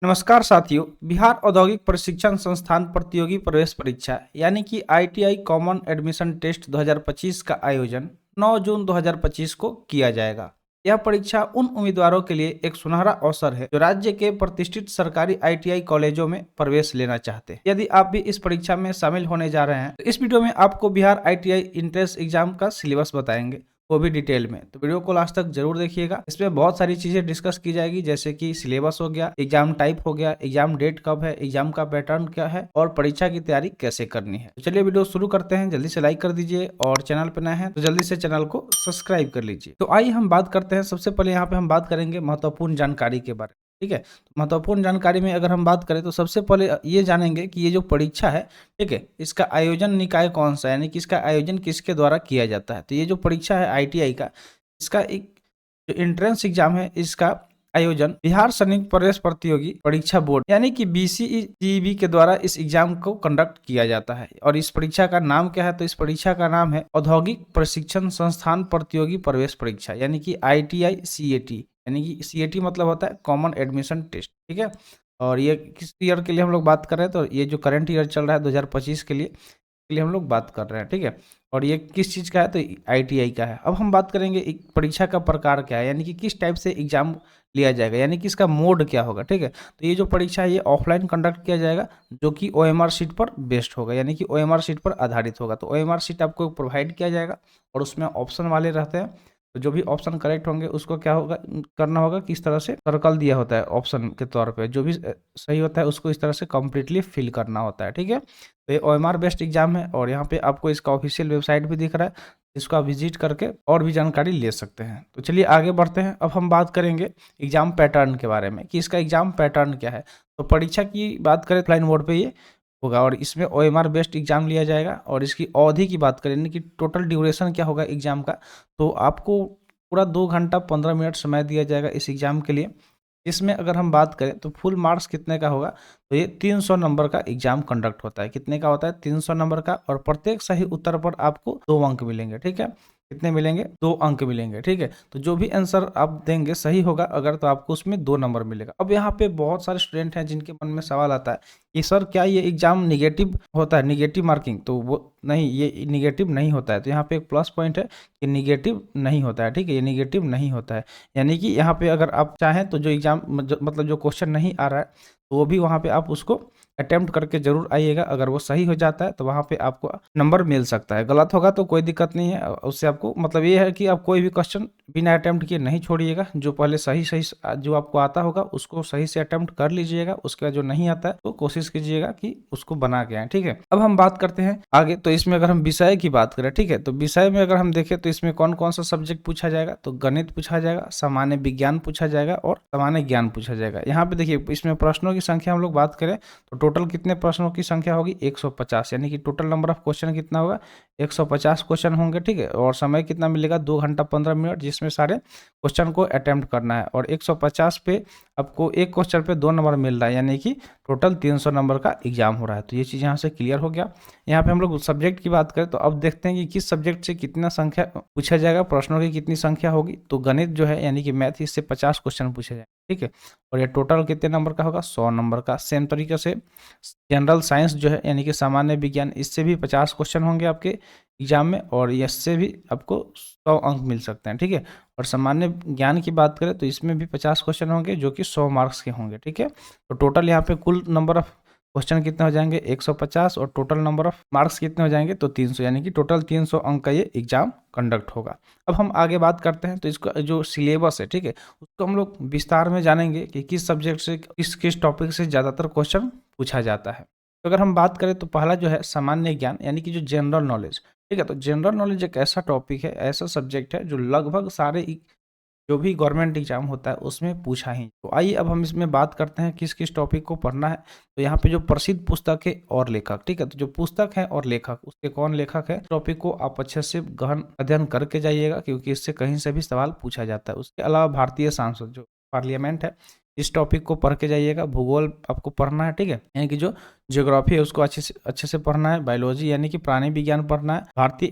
नमस्कार साथियों। बिहार औद्योगिक प्रशिक्षण संस्थान प्रतियोगी प्रवेश परीक्षा यानी कि आईटीआई कॉमन एडमिशन टेस्ट 2025 का आयोजन 9 जून 2025 को किया जाएगा। यह परीक्षा उन उम्मीदवारों के लिए एक सुनहरा अवसर है जो राज्य के प्रतिष्ठित सरकारी आईटीआई कॉलेजों में प्रवेश लेना चाहते हैं। यदि आप भी इस परीक्षा में शामिल होने जा रहे हैं तो इस वीडियो में आपको बिहार आईटीआई इंट्रेंस एग्जाम का सिलेबस बताएंगे, वो भी डिटेल में। तो वीडियो को लास्ट तक जरूर देखिएगा। इसमें बहुत सारी चीजें डिस्कस की जाएगी, जैसे कि सिलेबस हो गया, एग्जाम टाइप हो गया, एग्जाम डेट कब है, एग्जाम का पैटर्न क्या है और परीक्षा की तैयारी कैसे करनी है। तो चलिए वीडियो शुरू करते हैं। जल्दी से लाइक कर दीजिए और चैनल पे नए हैं तो जल्दी से चैनल को सब्सक्राइब कर लीजिए। तो आइए हम बात करते हैं। सबसे पहले यहाँ पे हम बात करेंगे महत्वपूर्ण जानकारी के बारे में। ठीक है, तो महत्वपूर्ण जानकारी में अगर हम बात करें तो सबसे पहले ये जानेंगे कि ये जो परीक्षा है, ठीक है, इसका आयोजन निकाय कौन सा है, यानी कि इसका आयोजन किसके द्वारा किया जाता है। तो ये जो परीक्षा है आईटीआई का, इसका एक जो एंट्रेंस एग्जाम है, इसका आयोजन बिहार संयुक्त प्रवेश प्रतियोगी परीक्षा बोर्ड यानी कि बीसीईटी के द्वारा इस एग्जाम को कंडक्ट किया जाता है। और इस परीक्षा का नाम क्या है, तो इस परीक्षा का नाम है औद्योगिक प्रशिक्षण संस्थान प्रतियोगी प्रवेश परीक्षा यानी कि आईटीआई सीएटी, यानी कि सीएटी मतलब होता है कॉमन एडमिशन टेस्ट। ठीक है, और ये किस ईयर के लिए हम लोग बात कर रहे हैं, तो ये जो करंट ईयर चल रहा है 2025 के लिए हम लोग बात कर रहे हैं। ठीक है, और ये किस चीज़ का है, तो आईटीआई का है। अब हम बात करेंगे एक परीक्षा का प्रकार क्या है, यानी कि किस टाइप से एग्जाम लिया जाएगा, यानी कि इसका मोड क्या होगा। ठीक है, तो ये जो परीक्षा है ये ऑफलाइन कंडक्ट किया जाएगा, जो कि ओएमआर शीट पर बेस्ड होगा, यानी कि ओएमआर शीट पर आधारित होगा। तो ओएमआर शीट आपको प्रोवाइड किया जाएगा और उसमें ऑप्शन वाले रहते हैं। तो जो भी ऑप्शन करेक्ट होंगे उसको क्या होगा, करना होगा कि इस तरह से सर्कल दिया होता है ऑप्शन के तौर पे, जो भी सही होता है उसको इस तरह से कंप्लीटली फिल करना होता है। ठीक है, तो ये ओएमआर बेस्ड एग्जाम है और यहाँ पे आपको इसका ऑफिशियल वेबसाइट भी दिख रहा है, इसको आप विजिट करके और भी जानकारी ले सकते हैं। तो चलिए आगे बढ़ते हैं। अब हम बात करेंगे एग्जाम पैटर्न के बारे में कि इसका एग्जाम पैटर्न क्या है। तो परीक्षा की बात करें ऑफलाइन मोड पे ये होगा और इसमें ओएमआर बेस्ड एग्जाम लिया जाएगा। और इसकी अवधि की बात करें, यानी कि टोटल ड्यूरेशन क्या होगा एग्जाम का, तो आपको पूरा 2 घंटा 15 मिनट समय दिया जाएगा इस एग्जाम के लिए। इसमें अगर हम बात करें तो फुल मार्क्स कितने का होगा, तो ये 300 नंबर का एग्जाम कंडक्ट होता है। कितने का होता है, 300 नंबर का। और प्रत्येक सही उत्तर पर आपको 2 अंक मिलेंगे। ठीक है, कितने मिलेंगे, 2 अंक मिलेंगे। ठीक है, तो जो भी आंसर आप देंगे सही होगा अगर, तो आपको उसमें 2 नंबर मिलेगा। अब यहाँ पे बहुत सारे स्टूडेंट हैं जिनके मन में सवाल आता है कि सर क्या ये एग्जाम निगेटिव होता है, निगेटिव मार्किंग। तो वो नहीं, ये निगेटिव नहीं होता है। तो यहाँ पे एक प्लस पॉइंट है कि निगेटिव नहीं होता है। ठीक है, ये निगेटिव नहीं होता है, यानी कि यहाँ पे अगर आप चाहें तो जो एग्जाम मतलब जो क्वेश्चन नहीं आ रहा है तो वो भी वहाँ पे आप उसको अटेम्प्ट करके जरूर आइएगा। अगर वो सही हो जाता है तो वहाँ पे आपको नंबर मिल सकता है। गलत होगा तो कोई दिक्कत नहीं है, उससे आपको मतलब ये है कि आप कोई भी क्वेश्चन बिना अटेम्प्ट किए नहीं छोड़िएगा। जो पहले सही सही जो आपको आता होगा उसको सही से अटेम्प्ट कर लीजिएगा, उसके बाद जो नहीं आता है तो कोशिश कीजिएगा कि उसको बना के आए। ठीक है, अब हम बात करते हैं आगे। तो इसमें अगर हम विषय की बात करें, ठीक है, तो विषय में अगर हम देखें तो इसमें कौन कौन सा सब्जेक्ट पूछा जाएगा, तो गणित पूछा जाएगा, सामान्य विज्ञान पूछा जाएगा और सामान्य ज्ञान पूछा जाएगा। यहाँ पे देखिए इसमें प्रश्नों की संख्या हम लोग बात करें तो टोटल कितने प्रश्नों की संख्या होगी, 150, यानी कि टोटल नंबर ऑफ क्वेश्चन कितना होगा, 150 क्वेश्चन होंगे। ठीक है, और समय कितना मिलेगा, 2 घंटा 15 मिनट, जिसमें सारे क्वेश्चन को अटेम्प्ट करना है। और 150 पे आपको एक क्वेश्चन पे 2 नंबर मिल रहा है, यानी कि टोटल 300 नंबर का एग्जाम हो रहा है। तो ये चीज़ यहाँ से क्लियर हो गया। यहाँ पे हम लोग सब्जेक्ट की बात करें तो अब देखते हैं कि किस सब्जेक्ट से कितना संख्या पूछा जाएगा, प्रश्नों की कितनी संख्या होगी। तो गणित जो है यानी कि मैथ, इससे 50 क्वेश्चन पूछे जाएंगे। ठीक है, और ये टोटल कितने नंबर का होगा, 100 नंबर का। सेम तरीके से जनरल साइंस जो है यानी कि सामान्य विज्ञान, इससे भी 50 क्वेश्चन होंगे आपके एग्जाम में और इससे भी आपको 100 अंक मिल सकते हैं। ठीक है, और सामान्य ज्ञान की बात करें तो इसमें भी 50 क्वेश्चन होंगे जो कि 100 मार्क्स के होंगे। ठीक है, तो टोटल यहाँ पे कुल नंबर ऑफ क्वेश्चन कितने हो जाएंगे, 150, और टोटल नंबर ऑफ मार्क्स कितने हो जाएंगे, तो 300, यानी कि टोटल 300 अंक का ये एग्जाम कंडक्ट होगा। अब हम आगे बात करते हैं तो इसका जो सिलेबस है, ठीक है, उसको हम लोग विस्तार में जानेंगे कि किस सब्जेक्ट से किस किस टॉपिक से ज़्यादातर क्वेश्चन पूछा जाता है। तो अगर हम बात करें तो पहला जो है सामान्य ज्ञान, यानी कि जो जनरल नॉलेज। ठीक है, तो जनरल नॉलेज एक ऐसा टॉपिक है, ऐसा सब्जेक्ट है जो लगभग सारे जो भी गवर्नमेंट एग्जाम होता है उसमें पूछा ही। तो आइए अब हम इसमें बात करते हैं किस किस टॉपिक को पढ़ना है। तो यहाँ पे जो प्रसिद्ध पुस्तक है और लेखक, ठीक है, तो जो पुस्तक है और लेखक, उसके कौन लेखक है, टॉपिक को आप अच्छे से गहन अध्ययन करके जाइएगा, क्योंकि इससे कहीं से भी सवाल पूछा जाता है। उसके अलावा भारतीय सांसद जो पार्लियामेंट है, इस टॉपिक को पढ़ के जाइएगा। भूगोल आपको पढ़ना है, ठीक है, यानी कि जो ज्योग्राफी है उसको अच्छे से पढ़ना है। बायोलॉजी यानी कि प्राणी विज्ञान पढ़ना है। भारतीय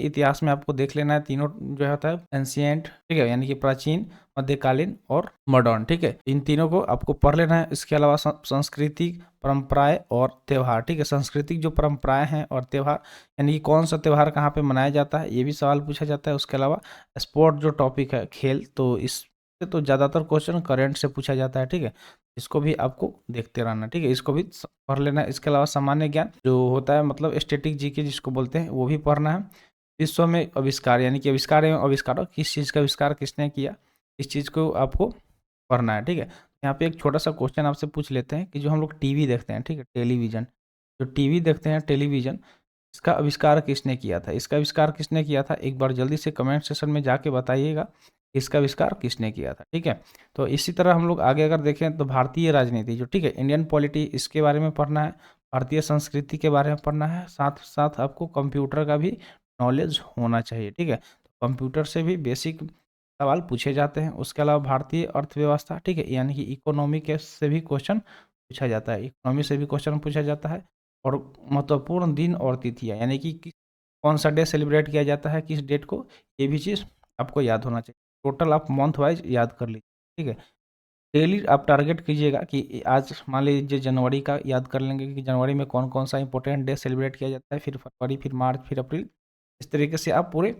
इतिहास में आपको देख लेना है तीनों जो होता है, एंशिएंट, ठीक है, यानी कि प्राचीन, मध्यकालीन और मॉडर्न, ठीक है, इन तीनों को आपको पढ़ लेना है। इसके अलावा संस्कृति, परंपराएं और त्यौहार, ठीक है, सांस्कृतिक जो परंपराएं हैं और त्यौहार, यानी कि कौन सा त्यौहार कहाँ पे मनाया जाता है, ये भी सवाल पूछा जाता है। उसके अलावा स्पोर्ट जो टॉपिक है, खेल, तो इस तो ज़्यादातर क्वेश्चन करंट से पूछा जाता है, ठीक है, इसको भी आपको देखते रहना, ठीक है, इसको भी पढ़ लेना है। इसके अलावा सामान्य ज्ञान जो होता है, मतलब स्टैटिक जीके जिसको बोलते हैं, वो भी पढ़ना है। विश्व में आविष्कार, यानी कि आविष्कार एवं आविष्कारक, किस चीज़ का आविष्कार किसने किया, इस चीज़ को आपको पढ़ना है, ठीक है। यहाँ पे एक छोटा सा क्वेश्चन आपसे पूछ लेते हैं कि जो हम लोग टीवी देखते हैं, ठीक है, टेलीविजन, जो टीवी देखते हैं, टेलीविजन, इसका आविष्कार किसने किया था, इसका आविष्कार किसने किया था, एक बार जल्दी से कमेंट सेक्शन में जाके बताइएगा इसका आविष्कार किसने किया था, ठीक है। तो इसी तरह हम लोग आगे अगर देखें तो भारतीय राजनीति जो, ठीक है, इंडियन पॉलिटी, इसके बारे में पढ़ना है। भारतीय संस्कृति के बारे में पढ़ना है। साथ साथ आपको कंप्यूटर का भी नॉलेज होना चाहिए, ठीक है, तो कंप्यूटर से भी बेसिक सवाल पूछे जाते हैं। उसके अलावा भारतीय अर्थव्यवस्था, ठीक है, यानी कि इकोनॉमी के से भी क्वेश्चन पूछा जाता है, इकोनॉमी से भी क्वेश्चन पूछा जाता है। और महत्वपूर्ण दिन और तिथियाँ, यानी कि कौन सा डे सेलिब्रेट किया जाता है किस डेट को, ये भी चीज़ आपको याद होना चाहिए। टोटल आप मंथ वाइज याद कर लीजिए, ठीक है। डेली आप टारगेट कीजिएगा कि आज मान लीजिए जनवरी का याद कर लेंगे कि जनवरी में कौन कौन सा इंपॉर्टेंट डे सेलिब्रेट किया जाता है, फिर फरवरी, फिर मार्च, फिर अप्रैल, इस तरीके से आप पूरे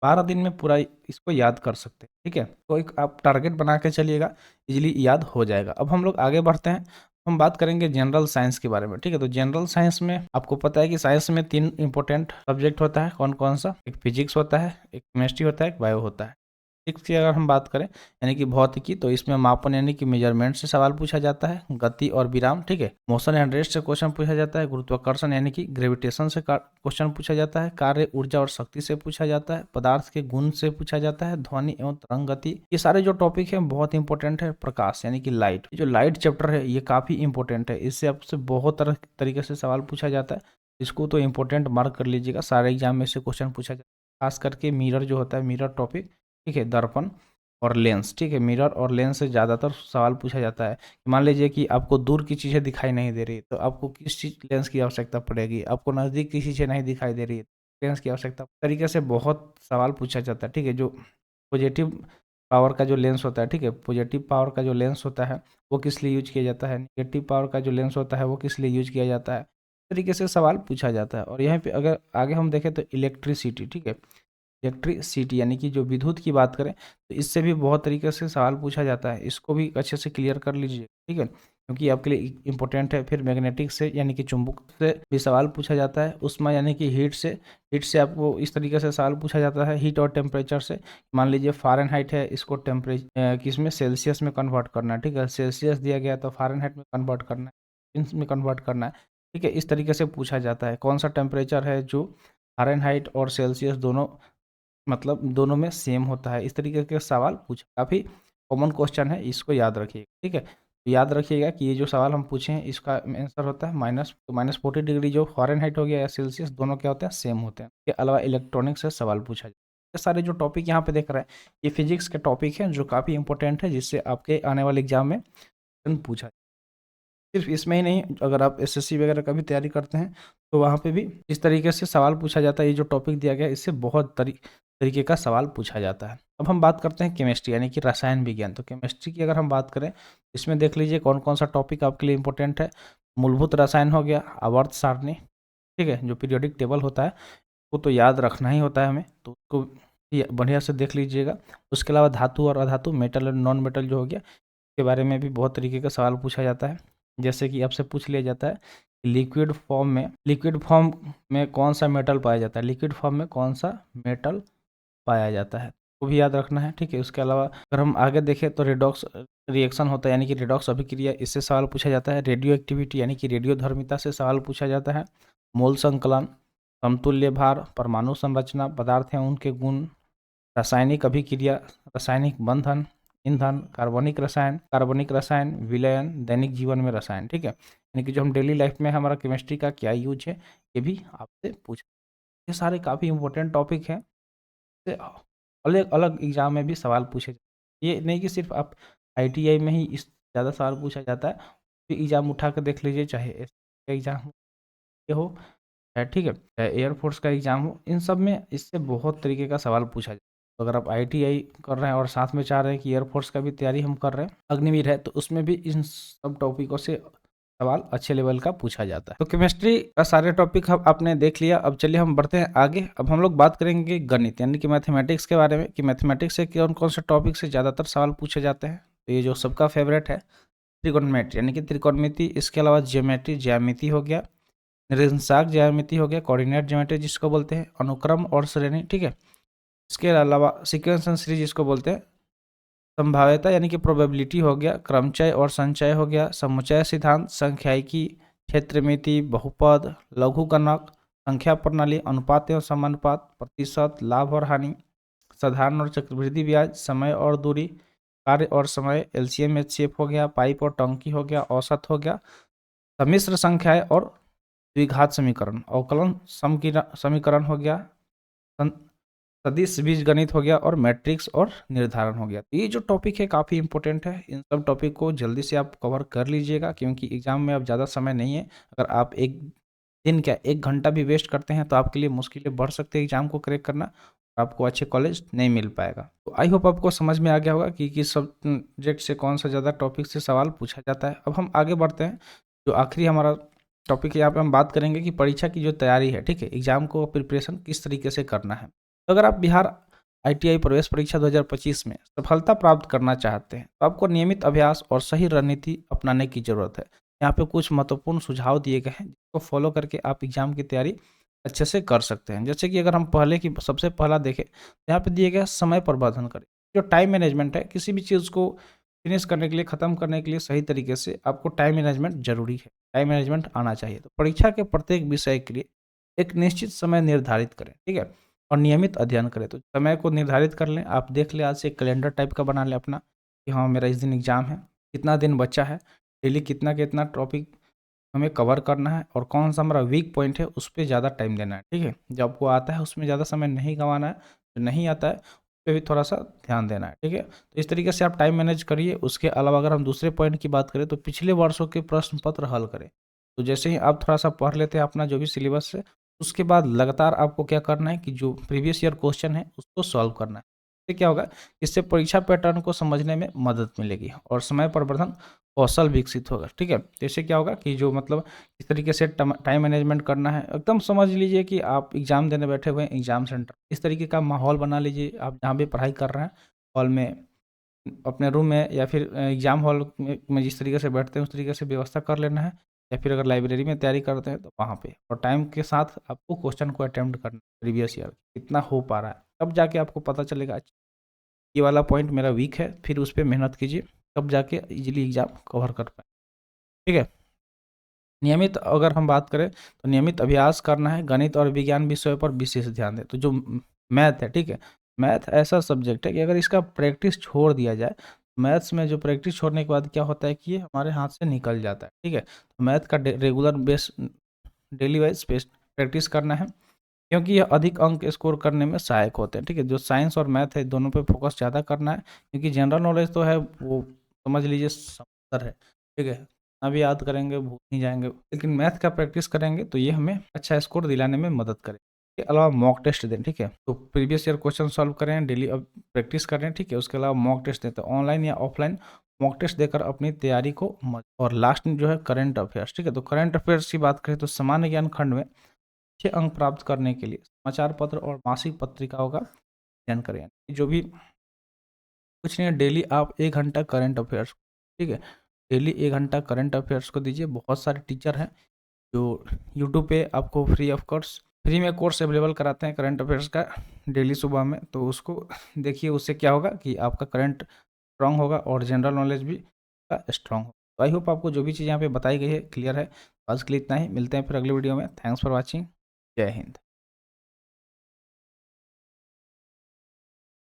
12 दिन में पूरा इसको याद कर सकते हैं, ठीक है। तो एक आप टारगेट बना के चलिएगा, इजीली याद हो जाएगा। अब हम लोग आगे बढ़ते हैं, हम बात करेंगे जनरल साइंस के बारे में, ठीक है। तो जनरल साइंस में आपको पता है कि साइंस में 3 इंपॉर्टेंट सब्जेक्ट होता है, कौन कौन सा, एक फिजिक्स होता है, एक केमिस्ट्री होता है, एक बायो होता है। फिजिक्स की अगर हम बात करें यानी कि भौतिकी, तो इसमें मापन यानी कि मेजरमेंट से सवाल पूछा जाता है। गति और विराम, ठीक है, मोशन एंड रेस्ट से क्वेश्चन पूछा जाता है। गुरुत्वाकर्षण यानी कि ग्रेविटेशन से क्वेश्चन पूछा जाता है। कार्य, ऊर्जा और शक्ति से पूछा जाता है। पदार्थ के गुण से पूछा जाता है। ध्वनि एवं तरंग गति, ये सारे जो टॉपिक है बहुत इंपॉर्टेंट है। प्रकाश यानी कि लाइट, जो लाइट चैप्टर है ये काफी इंपॉर्टेंट है, इससे आपसे बहुत तरह तरीके से सवाल पूछा जाता है। इसको तो इंपॉर्टेंट मार्क कर लीजिएगा, सारे एग्जाम में से क्वेश्चन पूछा जाता है। खास करके मिरर जो होता है, मिरर टॉपिक, ठीक है, दर्पण और लेंस, ठीक है, मिरर और लेंस से ज़्यादातर सवाल पूछा जाता है। मान लीजिए कि आपको दूर की चीज़ें दिखाई नहीं दे रही, तो आपको किस चीज़ लेंस की आवश्यकता पड़ेगी। आपको नज़दीक की चीज़ें नहीं दिखाई दे रही है, लेंस की आवश्यकता, तरीके से बहुत सवाल पूछा जाता है, ठीक है। जो पॉजिटिव पावर का जो लेंस होता है, ठीक है, पॉजिटिव पावर का जो लेंस होता है वो किस लिए यूज किया जाता है, नेगेटिव पावर का जो लेंस होता है वो किस लिए यूज किया जाता है, इस तरीके से सवाल पूछा जाता है। और यहाँ पे अगर आगे हम देखें तो इलेक्ट्रिसिटी, ठीक है, इलेक्ट्रिसिटी यानी कि जो विद्युत की बात करें तो इससे भी बहुत तरीके से सवाल पूछा जाता है, इसको भी अच्छे से क्लियर कर लीजिए, ठीक है, क्योंकि आपके लिए इंपॉर्टेंट है। फिर मैग्नेटिक से यानी कि चुंबक से भी सवाल पूछा जाता है। उष्मा यानी कि हीट से आपको इस तरीके से सवाल पूछा जाता है, हीट और टेम्परेचर से। मान लीजिए फ़ारेनहाइट है, इसको टेम्परेचर किस में, सेल्सियस में कन्वर्ट करना है, ठीक है, सेल्सियस दिया गया तो फ़ारेनहाइट में कन्वर्ट करना है, में कन्वर्ट करना है, ठीक है, इस तरीके से पूछा जाता है। कौन सा टेम्परेचर है जो फ़ारेनहाइट और सेल्सियस दोनों, मतलब दोनों में सेम होता है, इस तरीके के सवाल पूछे, काफ़ी कॉमन क्वेश्चन है, इसको याद रखिएगा, ठीक है। तो याद रखिएगा कि ये जो सवाल हम पूछे हैं इसका आंसर होता है -40 डिग्री, जो फ़ारेनहाइट हो गया या सेल्सियस, दोनों क्या होते हैं, सेम होते हैं। इसके अलावा इलेक्ट्रॉनिक से सवाल पूछा जाए। ये सारे जो टॉपिक यहाँ पे देख रहे हैं ये फिजिक्स के टॉपिक हैं जो काफ़ी इंपॉर्टेंट है, जिससे आपके आने वाले एग्जाम में क्वेश्चन पूछा जाए। सिर्फ इसमें ही नहीं, अगर आप एसएससी वगैरह का भी तैयारी करते हैं तो वहाँ पे भी इस तरीके से सवाल पूछा जाता है। ये जो टॉपिक दिया गया है इससे बहुत तरीके का सवाल पूछा जाता है। अब हम बात करते हैं केमिस्ट्री यानी कि रसायन विज्ञान। तो केमिस्ट्री की अगर हम बात करें, इसमें देख लीजिए कौन कौन सा टॉपिक आपके लिए इंपॉर्टेंट है। मूलभूत रसायन हो गया, आवर्त सारणी, ठीक है, जो पीरियोडिक टेबल होता है वो तो याद रखना ही होता है हमें, तो उसको बढ़िया से देख लीजिएगा। उसके अलावा धातु और अधातु, मेटल और नॉन मेटल जो हो गया, के बारे में भी बहुत तरीके का सवाल पूछा जाता है। जैसे कि आपसे पूछ लिया जाता है लिक्विड फॉर्म में कौन सा मेटल पाया जाता है, लिक्विड फॉर्म में कौन सा मेटल पाया जाता है, वो भी याद रखना है, ठीक है। उसके अलावा अगर हम आगे देखें तो रिडॉक्स रिएक्शन होता है यानी कि रिडॉक्स अभिक्रिया, इससे सवाल पूछा जाता है। रेडियो एक्टिविटी यानी कि रेडियोधर्मिता से सवाल पूछा जाता है। मोल संकलन, समतुल्य भार, परमाणु संरचना, पदार्थ हैं उनके गुण, रासायनिक अभिक्रिया, रासायनिक बंधन, ईंधन, कार्बनिक रसायन, विलयन, दैनिक जीवन में रसायन, ठीक है, यानी कि जो हम डेली लाइफ में हमारा केमिस्ट्री का क्या यूज है ये भी आपसे पूछा। ये सारे काफ़ी इंपॉर्टेंट टॉपिक हैं, से अलग अलग एग्जाम में भी सवाल पूछे जाते हैं। ये नहीं कि सिर्फ आप आईटीआई में ही इस ज़्यादा सवाल पूछा जाता है। तो एग्ज़ाम उठा कर देख लीजिए, चाहे एग्ज़ाम ये हो, ठीक है, चाहे एयरफोर्स का एग्ज़ाम हो, इन सब में इससे बहुत तरीके का सवाल पूछा जाए। तो अगर आप आईटीआई कर रहे हैं और साथ में चाह रहे हैं कि एयरफोर्स का भी तैयारी हम कर रहे हैं, अग्निवीर है, तो उसमें भी इन सब टॉपिकों से सवाल अच्छे लेवल का पूछा जाता है। तो केमिस्ट्री का सारे टॉपिक हम आपने देख लिया। अब चलिए हम बढ़ते हैं आगे। अब हम लोग बात करेंगे गणित यानी कि मैथमेटिक्स के बारे में, कि मैथमेटिक्स से कौन कौन से टॉपिक से ज़्यादातर सवाल पूछे जाते हैं। तो ये जो सबका फेवरेट है, त्रिकोणमिति यानी कि त्रिकोणमिति, इसके अलावा ज्योमेट्री, ज्यामिति हो गया, निरंशाक ज्यामिति हो गया, कोऑर्डिनेट ज्योमेट्री जिसको बोलते हैं, अनुक्रम और श्रेणी, ठीक है। इसके अलावा सीक्वेंस एंड सीरीज जिसको बोलते हैं, संभाव्यता यानी कि प्रोबेबिलिटी हो गया, क्रमचय और संचय हो गया, समुच्चय सिद्धांत, संख्यायिकी, क्षेत्रमिति, बहुपद, लघुगणक, संख्या प्रणाली, अनुपात एवं समानुपात, प्रतिशत, लाभ और हानि, साधारण और चक्रवृद्धि ब्याज, समय और दूरी, कार्य और समय, एलसीएम एचसीएफ हो गया, पाइप और टंकी हो गया, औसत हो गया, सम्मिश्र संख्याएं और द्विघात समीकरण, अवकलन समीकरण हो गया, सदिश बीजगणित हो गया, और मैट्रिक्स और निर्धारण हो गया। तो ये जो टॉपिक है काफ़ी इंपॉर्टेंट है। इन सब टॉपिक को जल्दी से आप कवर कर लीजिएगा, क्योंकि एग्जाम में अब ज़्यादा समय नहीं है। अगर आप एक दिन क्या 1 घंटा भी वेस्ट करते हैं तो आपके लिए मुश्किलें बढ़ सकती है एग्जाम को क्रैक करना, और आपको अच्छे कॉलेज नहीं मिल पाएगा। तो आई होप आपको समझ में आ गया होगा कि किस सब्जेक्ट से कौन सा ज़्यादा टॉपिक से सवाल पूछा जाता है। अब हम आगे बढ़ते हैं। जो आखिरी हमारा टॉपिक है, यहाँ पे हम बात करेंगे कि परीक्षा की जो तैयारी है, ठीक है, एग्जाम को प्रिपरेशन किस तरीके से करना है। तो अगर आप बिहार आईटीआई प्रवेश परीक्षा 2025 में सफलता प्राप्त करना चाहते हैं तो आपको नियमित अभ्यास और सही रणनीति अपनाने की जरूरत है। यहाँ पे कुछ महत्वपूर्ण सुझाव दिए गए हैं जिसको फॉलो करके आप एग्जाम की तैयारी अच्छे से कर सकते हैं। जैसे कि अगर हम पहले की सबसे पहला देखें, यहाँ पे दिए गया समय प्रबंधन करें। जो टाइम मैनेजमेंट है, किसी भी चीज़ को फिनिश करने के लिए, ख़त्म करने के लिए सही तरीके से आपको टाइम मैनेजमेंट जरूरी है। टाइम मैनेजमेंट आना चाहिए। तो परीक्षा के प्रत्येक विषय के लिए एक निश्चित समय निर्धारित करें, ठीक है, और नियमित अध्ययन करें। तो समय को निर्धारित कर लें, आप देख लें, आज से एक कैलेंडर टाइप का बना लें अपना, कि हाँ मेरा इस दिन एग्जाम है, कितना दिन बचा है, डेली कितना कितना टॉपिक हमें कवर करना है, और कौन सा हमारा वीक पॉइंट है उस पर ज़्यादा टाइम देना है, ठीक है। जो आपको आता है उसमें ज़्यादा समय नहीं गंवाना है, जो नहीं आता है उस पर भी थोड़ा सा ध्यान देना है, ठीक है। तो इस तरीके से आप टाइम मैनेज करिए। उसके अलावा अगर हम दूसरे पॉइंट की बात करें तो पिछले वर्षों के प्रश्न पत्र हल करें। तो जैसे ही आप थोड़ा सा पढ़ लेते हैं अपना जो भी सिलेबस है, उसके बाद लगातार आपको क्या करना है कि जो प्रीवियस ईयर क्वेश्चन है उसको सॉल्व करना है। इससे क्या होगा, इससे परीक्षा पैटर्न को समझने में मदद मिलेगी और समय प्रबंधन कौशल विकसित होगा, ठीक है। तो इससे क्या होगा कि जो मतलब इस तरीके से टाइम मैनेजमेंट करना है, एकदम समझ लीजिए कि आप एग्जाम देने बैठे हुए हैं एग्जाम सेंटर, इस तरीके का माहौल बना लीजिए। आप जहाँ भी पढ़ाई कर रहे हैं, हॉल में, अपने रूम में, या फिर एग्जाम हॉल में जिस तरीके से बैठते हैं उस तरीके से व्यवस्था कर लेना है, या फिर अगर लाइब्रेरी में तैयारी करते हैं तो वहाँ पे, और टाइम के साथ आपको क्वेश्चन को अटेम्प्ट करना प्रीवियस ईयर कितना हो पा रहा है, तब जाके आपको पता चलेगा अच्छा ये वाला पॉइंट मेरा वीक है, फिर उस पर मेहनत कीजिए, तब जाके इजीली एग्जाम कवर कर पाए, ठीक है। नियमित अगर हम बात करें तो नियमित अभ्यास करना है, गणित और विज्ञान विषयों पर विशेष ध्यान दें। तो जो मैथ है, ठीक है, मैथ ऐसा सब्जेक्ट है कि अगर इसका प्रैक्टिस छोड़ दिया जाए, मैथ्स में जो प्रैक्टिस छोड़ने के बाद क्या होता है कि ये हमारे हाथ से निकल जाता है, ठीक है। तो मैथ का regular base, daily wise practice करना है, क्योंकि ये अधिक अंक स्कोर करने में सहायक होते हैं, ठीक है। जो साइंस और मैथ है दोनों पे फोकस ज़्यादा करना है, क्योंकि जनरल नॉलेज तो है वो समझ लीजिए समुंदर है, ठीक है, अभी याद करेंगे भूल नहीं जाएंगे, लेकिन मैथ का प्रैक्टिस करेंगे तो ये हमें अच्छा स्कोर दिलाने में मदद करे। इसके अलावा मॉक टेस्ट दें, ठीक है, तो प्रीवियस ईयर क्वेश्चन सॉल्व करें, डेली अब प्रैक्टिस करें, ठीक है। उसके अलावा मॉक टेस्ट दें, तो ऑनलाइन या ऑफलाइन मॉक टेस्ट देकर अपनी तैयारी को और लास्ट में जो है करंट अफेयर्स, ठीक है। तो करंट अफेयर्स की बात करें तो सामान्य ज्ञान खंड में अच्छे अंक प्राप्त करने के लिए समाचार पत्र और मासिक पत्रिकाओं का अध्ययन करें। जो भी कुछ नहीं है, डेली आप 1 घंटा करंट अफेयर्स, ठीक है, डेली 1 घंटा करंट अफेयर्स को दीजिए। बहुत सारे टीचर हैं जो यूट्यूब पे आपको फ्री ऑफ कोर्स, फ्री में कोर्स अवेलेबल कराते हैं करंट अफेयर्स का डेली सुबह में, तो उसको देखिए। उससे क्या होगा कि आपका करंट स्ट्रांग होगा और जनरल नॉलेज भी स्ट्रांग होगा। तो आई होप आपको जो भी चीज़ यहाँ पे बताई गई है क्लियर है। आज के लिए इतना ही, मिलते हैं फिर अगले वीडियो में। Thanks for watching. जय हिंद।